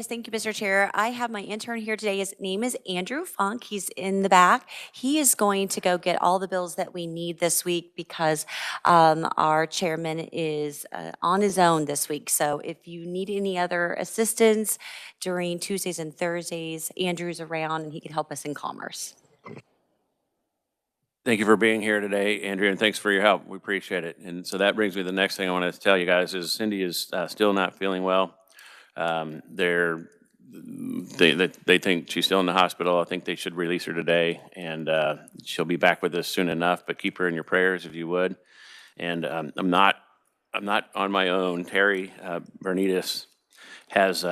Yes, thank you, Mr. Chair. I have my intern here today. His name is Andrew Funk. He's in the back. He is going to go get all the bills that we need this week because our chairman is on his own this week. So if you need any other assistance during Tuesdays and Thursdays, Andrew's around and he can help us in commerce. Thank you for being here today, Andrea, and thanks for your help. We appreciate it. And so that brings me to the next thing I want to tell you guys is Cindy is still not feeling well. They think she's still in the hospital. I think they should release her today, and she'll be back with us soon enough. But keep her in your prayers if you would. And I'm not on my own. Terry Bernitas has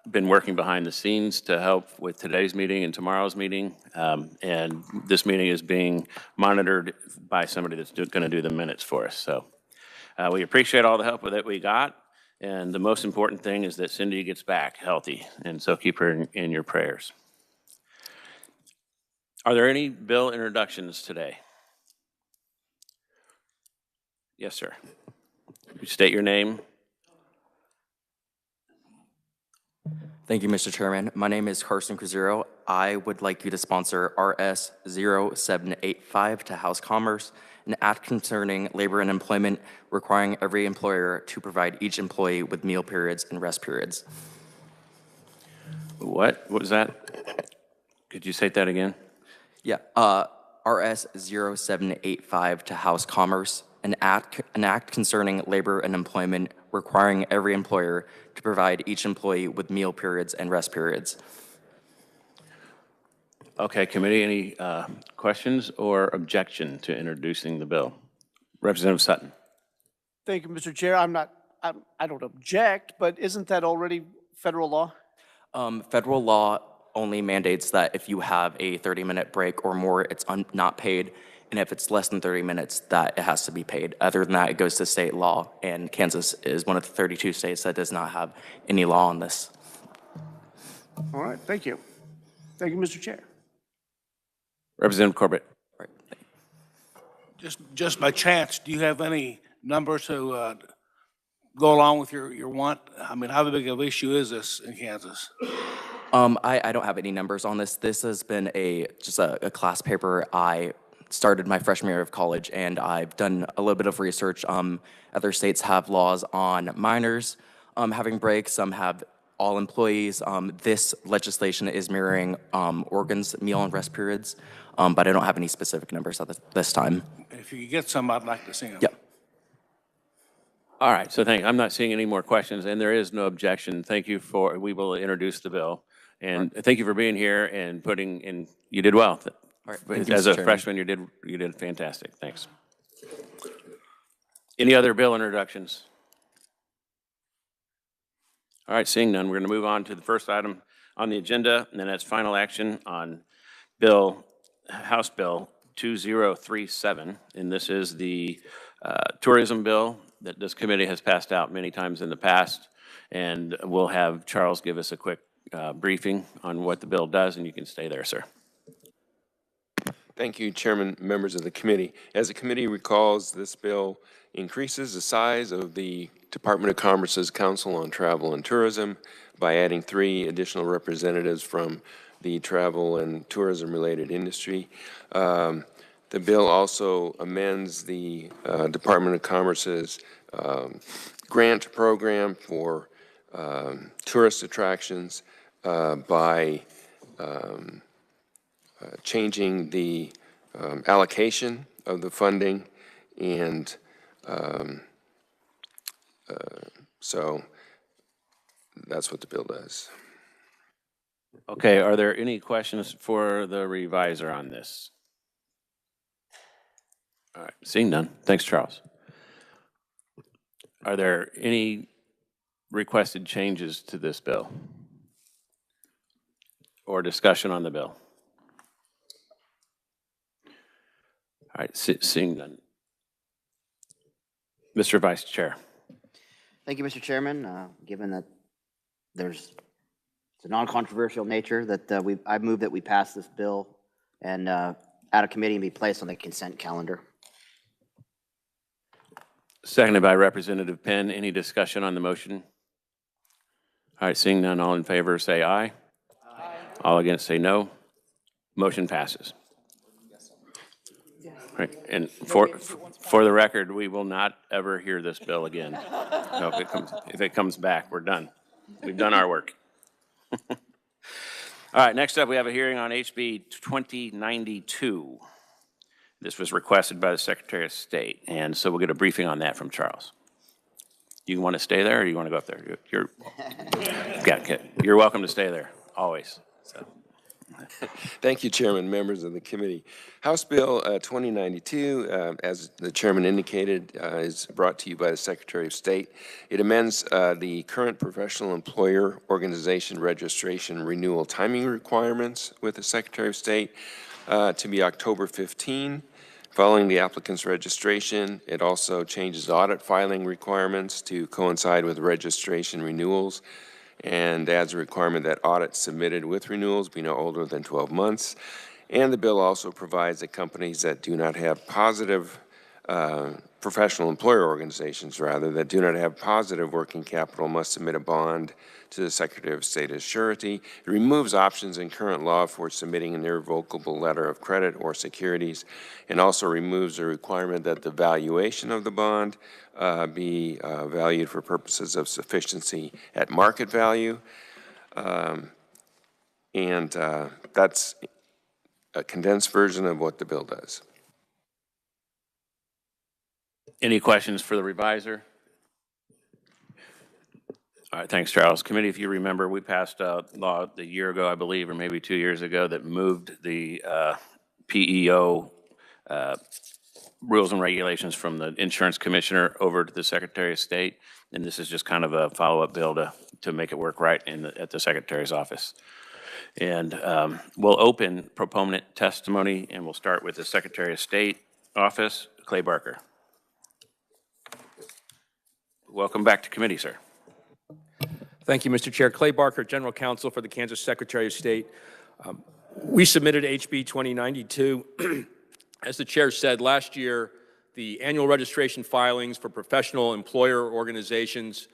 been working behind the scenes to help with today's meeting and tomorrow's meeting. And this meeting is being monitored by somebody that's going to do the minutes for us. So we appreciate all the help that we got. And the most important thing is that Cindy gets back healthy. And so keep her in your prayers. Are there any bill introductions today? Yes, sir. Could you state your name? Thank you, Mr. Chairman. My name is Carson Cruzero. I would like you to sponsor RS 0785 to House Commerce, an act concerning labor and employment requiring every employer to provide each employee with meal periods and rest periods. What was that? Could you say that again? Yeah, RS 0785 to House Commerce, an act concerning labor and employment requiring every employer to provide each employee with meal periods and rest periods. Okay, committee, any questions or objection to introducing the bill? Representative Sutton. Thank you, Mr. Chair. I don't object, but isn't that already federal law? Federal law only mandates that if you have a 30-minute break or more, it's not paid. And if it's less than 30 minutes, that it has to be paid. Other than that, it goes to state law. And Kansas is one of the 32 states that does not have any law on this. All right, thank you. Thank you, Mr. Chair. Representative Corbett. All right. Just by chance, do you have any numbers to go along with your want? I mean, how big of an issue is this in Kansas? I don't have any numbers on this. This has been just a class paper. I started my freshman year of college, and I've done a little bit of research. Other states have laws on minors having breaks. Some have all employees. This legislation is mirroring Oregon's meal and rest periods, but I don't have any specific numbers at this time. If you could get some, I'd like to see them. Yep. All right, so I'm not seeing any more questions, and there is no objection. Thank you we will introduce the bill. And thank you for being here and putting in, you did well. All right. You, as a Chairman. freshman, you did fantastic. Thanks. Any other bill introductions? All right, seeing none, we're going to move on to the first item on the agenda, and then that's final action on House Bill 2037. And this is the tourism bill that this committee has passed out many times in the past. And we'll have Charles give us a quick briefing on what the bill does, and you can stay there, sir. Thank you, Chairman, members of the committee. As the committee recalls, this bill increases the size of the Department of Commerce's Council on Travel and Tourism by adding 3 additional representatives from the travel and tourism-related industry. The bill also amends the Department of Commerce's grant program for tourist attractions by changing the allocation of the funding, and so that's what the bill does. Okay, are there any questions for the reviser on this? All right, seeing none. Thanks, Charles. Are there any requested changes to this bill or discussion on the bill? All right, seeing none. Mr. Vice Chair. Thank you, Mr. Chairman. Given that it's a non-controversial nature, that I move that we pass this bill and out of committee and be placed on the consent calendar. Seconded by Representative Penn. Any discussion on the motion? All right, seeing none, all in favor say aye. Aye. All against say no. Motion passes. Right, and for the record, we will not ever hear this bill again. No, if it comes back, we're done. We've done our work. All right, next up, we have a hearing on HB 2092. This was requested by the Secretary of State, and so we'll get a briefing on that from Charles. You want to stay there, or you want to go up there? You're welcome to stay there, always. So. Thank you, Chairman, members of the committee. House Bill 2092, as the chairman indicated, is brought to you by the Secretary of State. It amends the current professional employer organization registration renewal timing requirements with the Secretary of State to be October 15. Following the applicant's registration, it also changes audit filing requirements to coincide with registration renewals and adds a requirement that audits submitted with renewals be no older than 12 months. And the bill also provides that companies that do not have positive, professional employer organizations, rather, that do not have positive working capital must submit a bond to the Secretary of State as surety. It removes options in current law for submitting an irrevocable letter of credit or securities, and also removes the requirement that the valuation of the bond be valued for purposes of sufficiency at market value. That's a condensed version of what the bill does. Any questions for the reviser? All right, thanks, Charles. Committee, if you remember, we passed a law a year ago, I believe, or maybe 2 years ago, that moved the PEO rules and regulations from the insurance commissioner over to the Secretary of State. And this is just kind of a follow-up bill to make it work right at the Secretary's office. And we'll open proponent testimony, and we'll start with the Secretary of State office, Clay Barker. Welcome back to committee, sir. Thank you, Mr. Chair. Clay Barker, General Counsel for the Kansas Secretary of State. We submitted HB 2092. As the chair said, last year, the annual registration filings for professional employer organizations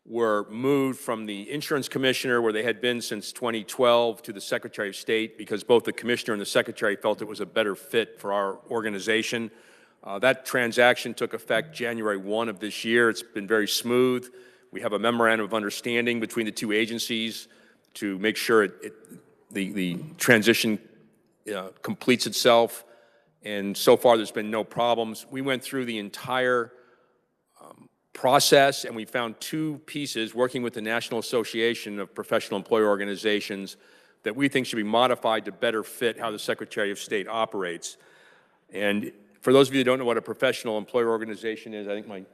were moved from the insurance commissioner, where they had been since 2012, to the Secretary of State, because both the commissioner and the secretary felt it was a better fit for our organization. That transaction took effect January 1 of this year. It's been very smooth. We have a memorandum of understanding between the two agencies to make sure the transition completes itself. And so far, there's been no problems. We went through the entire process, and we found two pieces working with the National Association of Professional Employer Organizations that we think should be modified to better fit how the Secretary of State operates. And for those of you who don't know what a professional employer organization is, I think my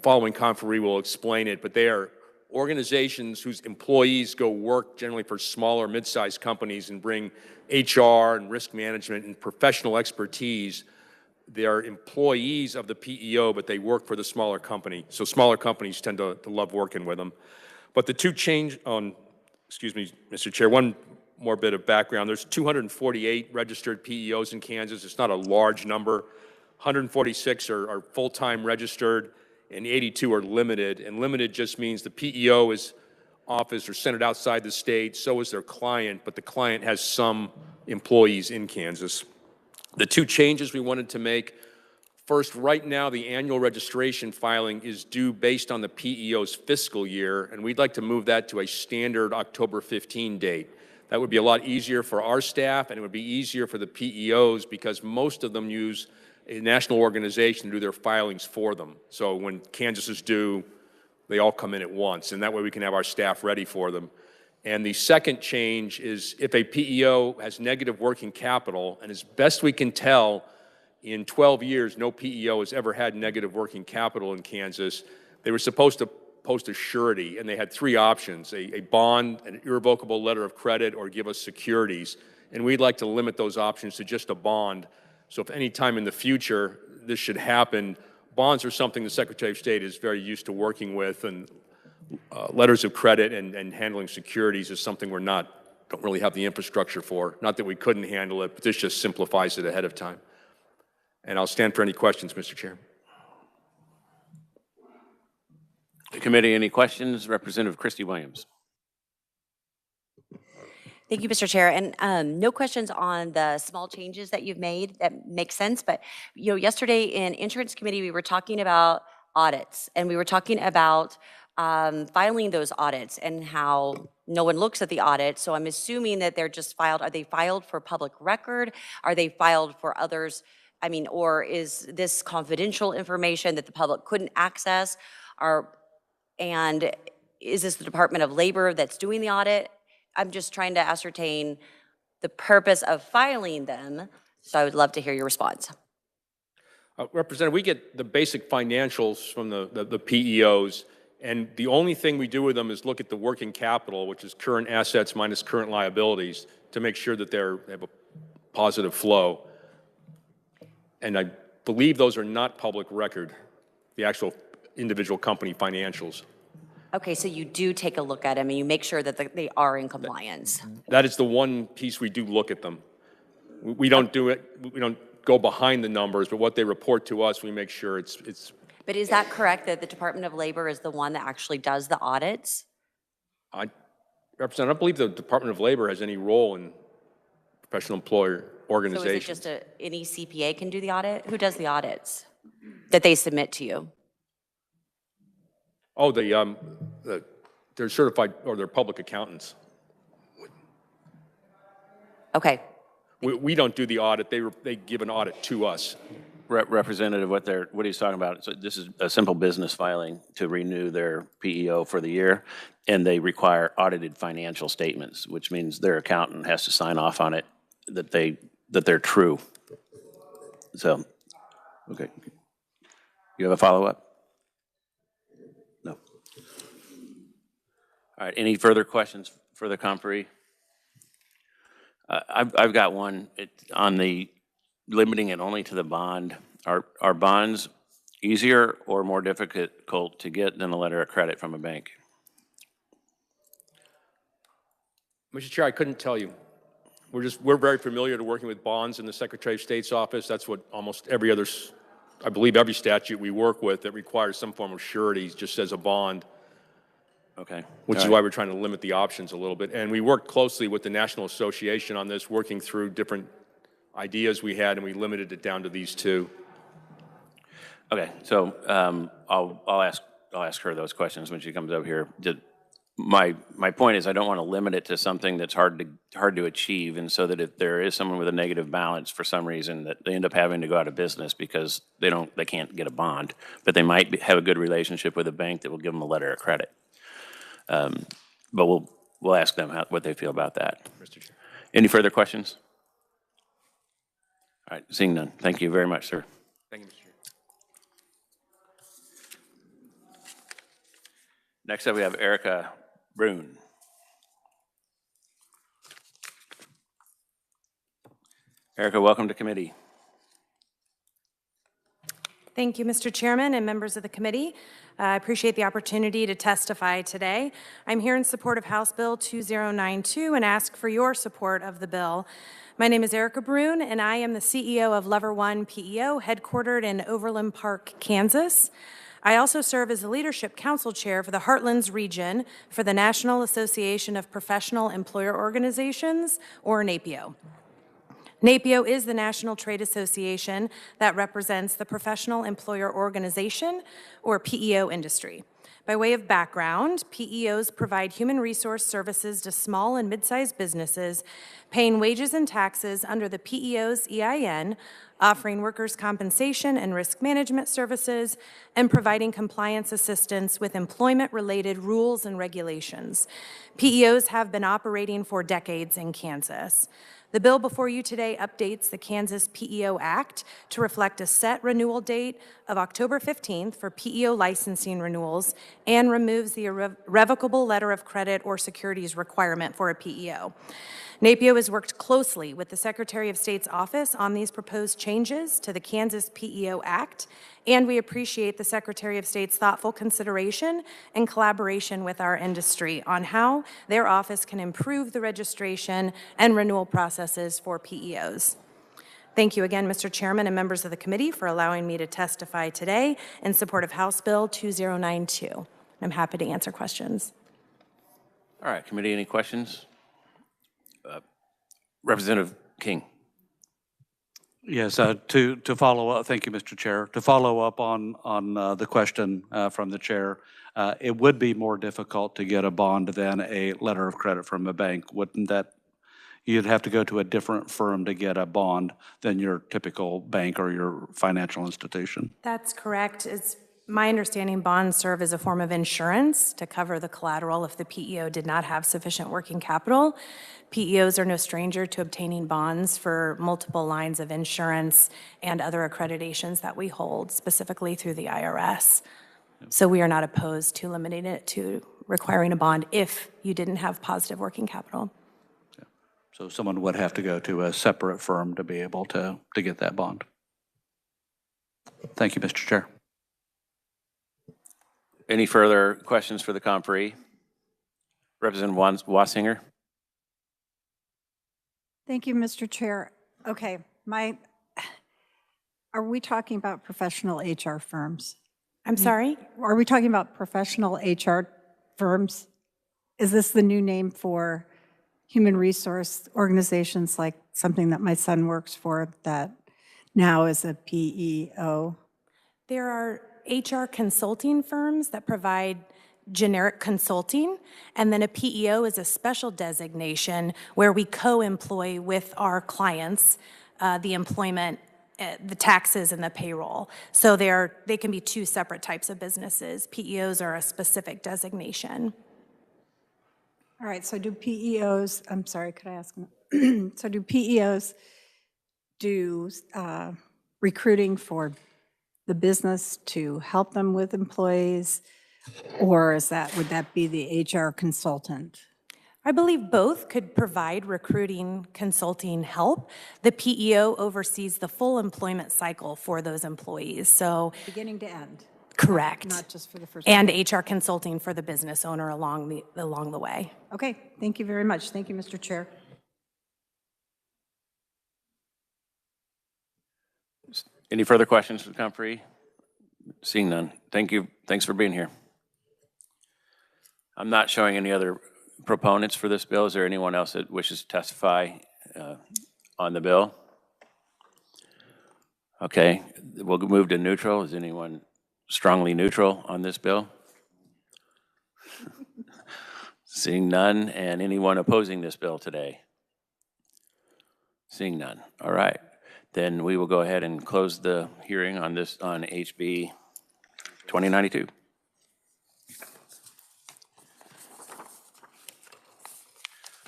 following conferee will explain it, but they are organizations whose employees go work generally for smaller, mid-sized companies and bring HR and risk management and professional expertise. They are employees of the PEO, but they work for the smaller company. So smaller companies tend to love working with them. But the two change on, excuse me, Mr. Chair, one more bit of background. There's 248 registered PEOs in Kansas. It's not a large number. 146 are full-time registered, and 82 are limited. And limited just means the PEO is office or centered outside the state, so is their client, but the client has some employees in Kansas. The two changes we wanted to make: first, right now the annual registration filing is due based on the PEO's fiscal year, and we'd like to move that to a standard October 15 date. That would be a lot easier for our staff, and it would be easier for the PEOs because most of them use a national organization to do their filings for them. So when Kansas is due, they all come in at once, and that way we can have our staff ready for them. And the second change is if a PEO has negative working capital, and as best we can tell, in 12 years, no PEO has ever had negative working capital in Kansas. They were supposed to post a surety, and they had three options: a bond, an irrevocable letter of credit, or give us securities. And we'd like to limit those options to just a bond. So if any time in the future this should happen, bonds are something the Secretary of State is very used to working with, and letters of credit and handling securities is something don't really have the infrastructure for. Not that we couldn't handle it, but this just simplifies it ahead of time. And I'll stand for any questions, Mr. Chair. Committee, any questions? Representative Christy Williams. Thank you, Mr. Chair. And no questions on the small changes that you've made. That makes sense. But, yesterday in Insurance Committee, we were talking about audits, and we were talking about filing those audits and how no one looks at the audit. So I'm assuming that they're just filed. Are they filed for public record? Are they filed for others? I mean, or is this confidential information that the public couldn't access? And is this the Department of Labor that's doing the audit? I'm just trying to ascertain the purpose of filing them, so I would love to hear your response. Representative, we get the basic financials from the PEOs, and the only thing we do with them is look at the working capital, which is current assets minus current liabilities, to make sure that they have a positive flow. And I believe those are not public record, the actual individual company financials. Okay, so you do take a look at them and you make sure that they are in compliance. That is the one piece we do look at them. We don't do it, we don't go behind the numbers, but what they report to us, we make sure it's. But is that correct that the Department of Labor is the one that actually does the audits? Representative, I don't believe the Department of Labor has any role in professional employer organizations. So is it just any CPA can do the audit? Who does the audits that they submit to you? Oh, they're certified, or they're public accountants. Okay. We don't do the audit. They give an audit to us. Representative, what he's talking about, so this is a simple business filing to renew their PEO for the year, and they require audited financial statements, which means their accountant has to sign off on it, that they're true. So, okay. You have a follow-up? No. All right, any further questions for the conferee? I've got one on the limiting it only to the bond. Are bonds easier or more difficult to get than a letter of credit from a bank? Mr. Chair, I couldn't tell you. We're very familiar to working with bonds in the Secretary of State's office. That's what almost every other, I believe every statute we work with that requires some form of surety just says a bond. Okay. Which is why we're trying to limit the options a little bit. And we worked closely with the National Association on this, working through different ideas we had, and we limited it down to these two. Okay, so I'll ask her those questions when she comes up here. My point is I don't want to limit it to something that's hard to achieve, and so that if there is someone with a negative balance for some reason, that they end up having to go out of business because they can't get a bond, but they might have a good relationship with a bank that will give them a letter of credit. But we'll ask them what they feel about that. Mr. Chair. Any further questions? All right, seeing none. Thank you very much, sir. Thank you, Mr. Chair. Next up, we have Erica Brune. Erica, welcome to committee. Thank you, Mr. Chairman and members of the committee. I appreciate the opportunity to testify today. I'm here in support of House Bill 2092 and ask for your support of the bill. My name is Erica Brune, and I am the CEO of Lever One PEO, headquartered in Overland Park, Kansas. I also serve as the Leadership Council Chair for the Heartlands region for the National Association of Professional Employer Organizations, or NAPIO. NAPIO is the national trade association that represents the professional employer organization, or PEO industry. By way of background, PEOs provide human resource services to small and mid-sized businesses, paying wages and taxes under the PEO's EIN, offering workers' compensation and risk management services, and providing compliance assistance with employment-related rules and regulations. PEOs have been operating for decades in Kansas. The bill before you today updates the Kansas PEO Act to reflect a set renewal date of October 15th for PEO licensing renewals and removes the irrevocable letter of credit or securities requirement for a PEO. NAPIO has worked closely with the Secretary of State's office on these proposed changes to the Kansas PEO Act, and we appreciate the Secretary of State's thoughtful consideration and collaboration with our industry on how their office can improve the registration and renewal processes for PEOs. Thank you again, Mr. Chairman and members of the committee, for allowing me to testify today in support of House Bill 2092. I'm happy to answer questions. All right, committee, any questions? Representative King. Yes, to follow up, thank you, Mr. Chair. To follow up on the question from the chair, it would be more difficult to get a bond than a letter of credit from a bank, wouldn't that? You'd have to go to a different firm to get a bond than your typical bank or your financial institution. That's correct. It's my understanding bonds serve as a form of insurance to cover the collateral if the PEO did not have sufficient working capital. PEOs are no stranger to obtaining bonds for multiple lines of insurance and other accreditations that we hold, specifically through the IRS. So we are not opposed to limiting it to requiring a bond if you didn't have positive working capital. So someone would have to go to a separate firm to be able to get that bond. Thank you, Mr. Chair. Any further questions for the conferee? Representative Wassinger. Thank you, Mr. Chair. Okay, are we talking about professional HR firms? I'm sorry? Are we talking about professional HR firms? Is this the new name for human resource organizations, like something that my son works for that now is a PEO? There are HR consulting firms that provide generic consulting, and then a PEO is a special designation where we co-employ with our clients the employment, the taxes, and the payroll. So they can be two separate types of businesses. PEOs are a specific designation. All right, so do PEOs, I'm sorry, could I ask? So do PEOs do recruiting for the business to help them with employees, or would that be the HR consultant? I believe both could provide recruiting consulting help. The PEO oversees the full employment cycle for those employees, so. Beginning to end? Correct. Not just for the first. And HR consulting for the business owner along the way. Okay, thank you very much. Thank you, Mr. Chair. Any further questions for the conferee? Seeing none. Thank you. Thanks for being here. I'm not showing any other proponents for this bill. Is there anyone else that wishes to testify on the bill? Okay, we'll move to neutral. Is anyone strongly neutral on this bill? Seeing none. And anyone opposing this bill today? Seeing none. All right. Then we will go ahead and close the hearing on this on HB 2092.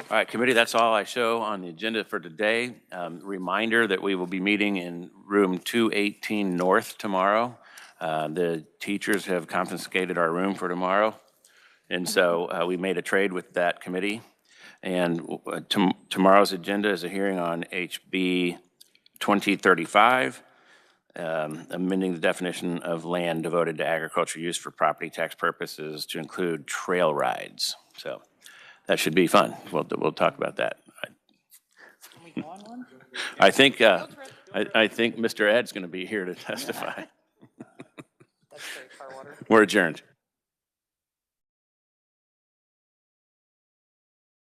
All right, committee, that's all I show on the agenda for today. Reminder that we will be meeting in room 218 North tomorrow. The teachers have confiscated our room for tomorrow, and so we made a trade with that committee. And tomorrow's agenda is a hearing on HB 2035, amending the definition of land devoted to agricultural use for property tax purposes to include trail rides. So that should be fun. We'll talk about that. Can we go on one? I think Mr. Ed's going to be here to testify. We're adjourned.